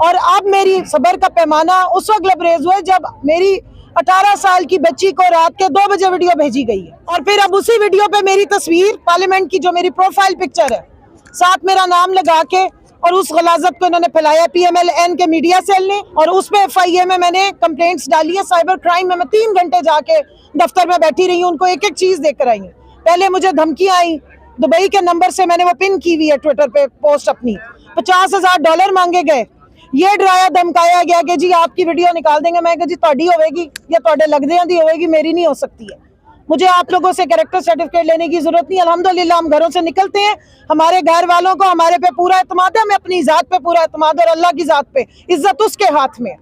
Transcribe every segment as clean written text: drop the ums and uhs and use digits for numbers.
اور اب میری صبر کا پیمانہ اس وقت لبریز ہوا جب میری 18 سال کی بچی کو رات کے 2 بجے ویڈیو بھیجی گئی ہے، اور پھر اب اسی ویڈیو پہ میری تصویر پارلیمنٹ کی جو میری پروفائل پکچر ہے ساتھ میرا نام لگا کے، اور اس غلاظت کو انہوں نے پھیلایا پی ایم ایل این کے میڈیا سیل نے، اور اس پہ ایف آئی اے میں نے کمپلینٹس ڈالی ہے۔ سائبر کرائم میں 3 گھنٹے جا کے دفتر میں بیٹھی رہی ہوں، ان کو ایک ایک چیز دے کر آئی ہوں۔ پہلے مجھے دھمکیاں آئیں دبئی کے نمبر سے، میں نے وہ پن کی ہوئی ہے ٹویٹر پہ پوسٹ اپنی، $50,000 مانگے گئے، یہ ڈرایا دھمکایا گیا کہ جی آپ کی ویڈیو نکال دیں گے۔ میں کہا جی تہاڈی ہوئے گی یا تہاڈے لگدیاں دی ہوئے گی، میری نہیں ہو سکتی ہے۔ مجھے آپ لوگوں سے کریکٹر سرٹیفکیٹ لینے کی ضرورت نہیں۔ الحمدللہ ہم گھروں سے نکلتے ہیں، ہمارے گھر والوں کو ہمارے پہ پورا اعتماد ہے، ہمیں اپنی ذات پہ پورا اعتماد ہے، اور اللہ کی ذات پہ عزت اس کے ہاتھ میں۔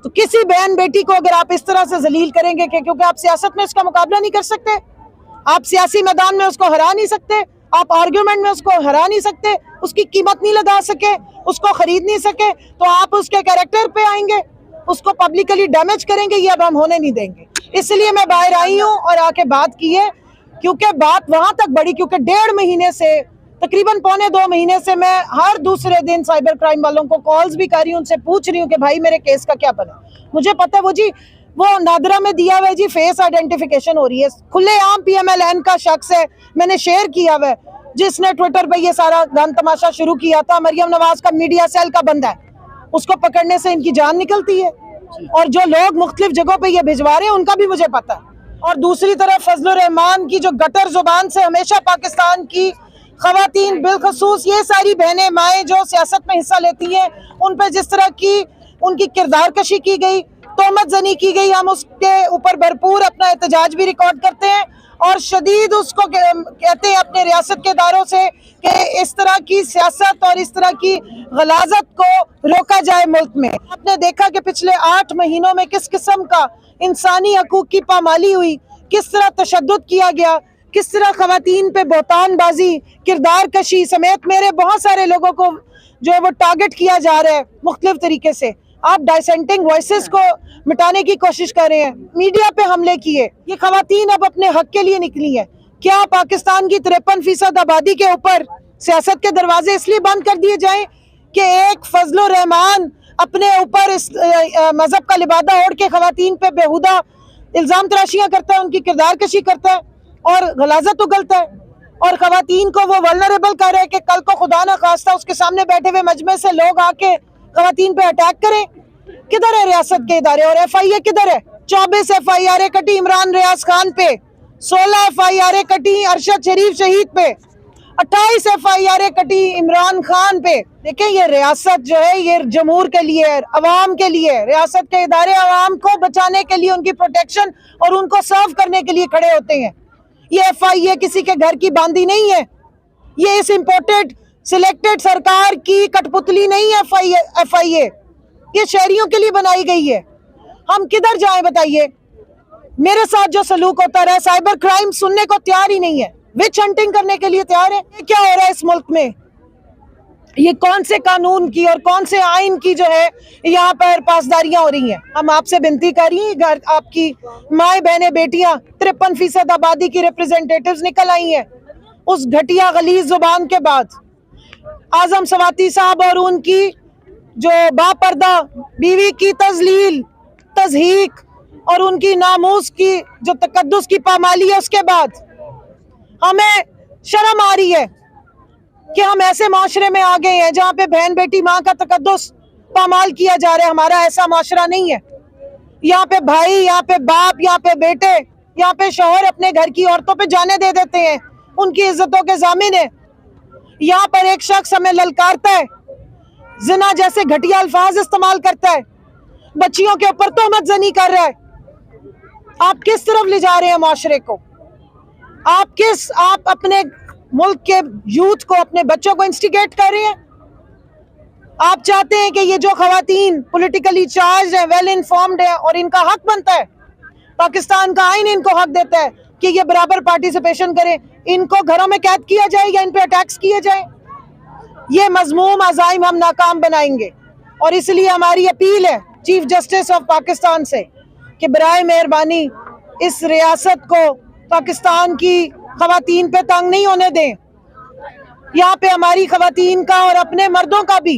تو کسی بہن بیٹی کو اگر آپ اس طرح سے ذلیل کریں گے کہ کیونکہ آپ سیاست میں اس کا مقابلہ نہیں کر سکتے، آپ سیاسی میدان میں اس کو ہرا نہیں سکتے، آپ آرگیومنٹ میں اس کو ہرا نہیں سکتے، اس کی قیمت نہیں لگا سکے، اس کو خرید نہیں سکے، تو آپ اس کے کریکٹر پہ آئیں گے، اس کو پبلکلی ڈیمیج کریں گے، یہ اب ہم ہونے نہیں دیں گے۔ اس لیے میں باہر آئی ہوں اور آ کے بات کی ہے، کیونکہ بات وہاں تک بڑھی کیونکہ 1.5 مہینے سے تقریباً 1.25 مہینے سے میں ہر دوسرے دن سائبر کرائم والوں کو کالز بھی کر رہی ہوں، ان سے پوچھ رہی ہوں کہ بھائی میرے کیس کا کیا بنا۔ مجھے پتہ ہے وہ نادرہ میں دیا ہوا ہے جی، فیس آئیڈینٹیفیکیشن ہو رہی ہے، کھلے عام پی ایم ایل این کا شخص ہے، میں نے شیئر کیا ہوا ہے، جس نے ٹویٹر پہ یہ سارا گند تماشا شروع کیا تھا، مریم نواز کا میڈیا سیل کا بندہ ہے، اس کو پکڑنے سے ان کی جان نکلتی ہے، اور جو لوگ مختلف جگہوں پہ یہ بھجوا رہے ہیں ان کا بھی مجھے پتہ ہے۔ اور دوسری طرف فضل الرحمان کی جو گٹر زبان سے ہمیشہ پاکستان کی خواتین بالخصوص یہ ساری بہنیں مائیں جو سیاست میں حصہ لیتی ہیں ان پہ جس طرح کی ان کی کردار کشی کی گئی، تہمت زنی کی گئی، ہم اس کے اوپر بھرپور اپنا احتجاج بھی ریکارڈ کرتے ہیں اور شدید اس کو کہتے ہیں اپنے ریاست کے اداروں سے کہ اس طرح کی سیاست اور اس طرح کی غلاظت کو روکا جائے ملک میں۔ آپ نے دیکھا کہ پچھلے 8 مہینوں میں کس قسم کا انسانی حقوق کی پامالی ہوئی، کس طرح تشدد کیا گیا، کس طرح خواتین پہ بہتان بازی، کردار کشی سمیت میرے بہت سارے لوگوں کو جو ہے وہ ٹارگٹ کیا جا رہا ہے مختلف طریقے سے۔ آپ ڈائسینٹنگ وائسز کو مٹانے کی کوشش کر رہے ہیں، میڈیا پہ حملے کیے، یہ خواتین اب اپنے حق کے لیے نکلی ہیں۔ کیا پاکستان کی 53% آبادی کے اوپر سیاست کے دروازے اس لیے بند کر دیے جائیں کہ ایک فضل الرحمان اپنے اوپر اس مذہب کا لبادہ اوڑھ کے خواتین پہ بیہودہ الزام تراشیاں کرتا ہے، ان کی کردار کشی کرتا ہے اور غلاظت اگلتا ہے، اور خواتین کو وہ ولنریبل کر رہے کہ کل کو خدا نہ خواستہ اس کے سامنے بیٹھے ہوئے مجمع سے لوگ آ کے خواتین پہ اٹیک کریں؟ کدھر ہے ریاست کے ادارے؟ اور ایف آئی اے کدھر ہے؟ 24 ایف آئی آر کٹی عمران ریاض خان پہ، 16 ایف آئی آر کٹی ارشد شریف شہید پہ، 28 ایف آئی آر کٹی عمران خان پہ۔ دیکھیں یہ ریاست جو ہے یہ جمہور کے لیے، عوام کے لیے، ریاست کے ادارے عوام کو بچانے کے لیے، ان کی پروٹیکشن اور ان کو سرو کرنے کے لیے کھڑے ہوتے ہیں۔ یہ ایف آئی اے کسی کے گھر کی باندھی نہیں ہے، یہ اس امپورٹڈ سلیکٹڈ سرکار کی کٹ پتلی نہیں ہے۔ ایف آئی اے یہ شہریوں کے لیے بنائی گئی ہے۔ ہم کدھر جائیں بتائیے؟ میرے ساتھ جو سلوک ہوتا رہا ہے، سائبر کرائم سننے کو تیار ہی نہیں ہے، وچ ہنٹنگ کرنے کے لیے تیار ہے۔ یہ کیا ہو رہا ہے اس ملک میں؟ یہ کون سے قانون کی اور کون سے آئین کی جو ہے یہاں پر پاسداریاں ہو رہی ہیں؟ ہم آپ سے بنتی کر رہی ہیں، آپ کی مائیں بہنیں بیٹیاں 53% آبادی کی ریپرزنٹیٹیوز نکل آئی ہیں اس گھٹیا غلیظ زبان کے بعد۔ اعظم سواتی صاحب اور ان کی جو باپردہ بیوی کی تذلیل، تضحیک اور ان کی ناموس کی جو تقدس کی پامالی ہے، اس کے بعد ہمیں شرم آ رہی ہے کہ ہم ایسے معاشرے میں آ گئے ہیں جہاں پہ بہن بیٹی ماں کا تقدس پامال کیا جا رہا ہے۔ ہمارا ایسا معاشرہ نہیں ہے، یہاں پہ بھائی، یہاں پہ باپ، یہاں پہ بیٹے، یہاں پہ شوہر اپنے گھر کی عورتوں پہ جانے دے دیتے ہیں، ان کی عزتوں کے ضامن ہیں۔ یہاں پر ایک شخص ہمیں للکارتا ہے، زنا جیسے گھٹیا الفاظ استعمال کرتا ہے، بچیوں کے اوپر تہمت زنی کر رہا ہے۔ آپ کس طرف لے جا رہے ہیں معاشرے کو؟ آپ اپنے ملک کے یوتھ کو، اپنے بچوں کو انسٹیگیٹ کر رہے ہیں۔ آپ چاہتے ہیں کہ یہ جو خواتین پولیٹیکلی چارج ہیں، ویل انفارمڈ ہیں، اور ان کا حق بنتا ہے، پاکستان کا آئین ان کو حق دیتا ہے کہ یہ برابر پارٹیسپیشن کریں، ان کو گھروں میں قید کیا جائے یا ان پہ اٹیکس کیے جائیں؟ یہ مذموم عزائم ہم ناکام بنائیں گے، اور اس لیے ہماری اپیل ہے چیف جسٹس آف پاکستان سے کہ برائے مہربانی اس ریاست کو پاکستان کی خواتین پہ تنگ نہیں ہونے دیں۔ یہاں پہ ہماری خواتین کا اور اپنے مردوں کا بھی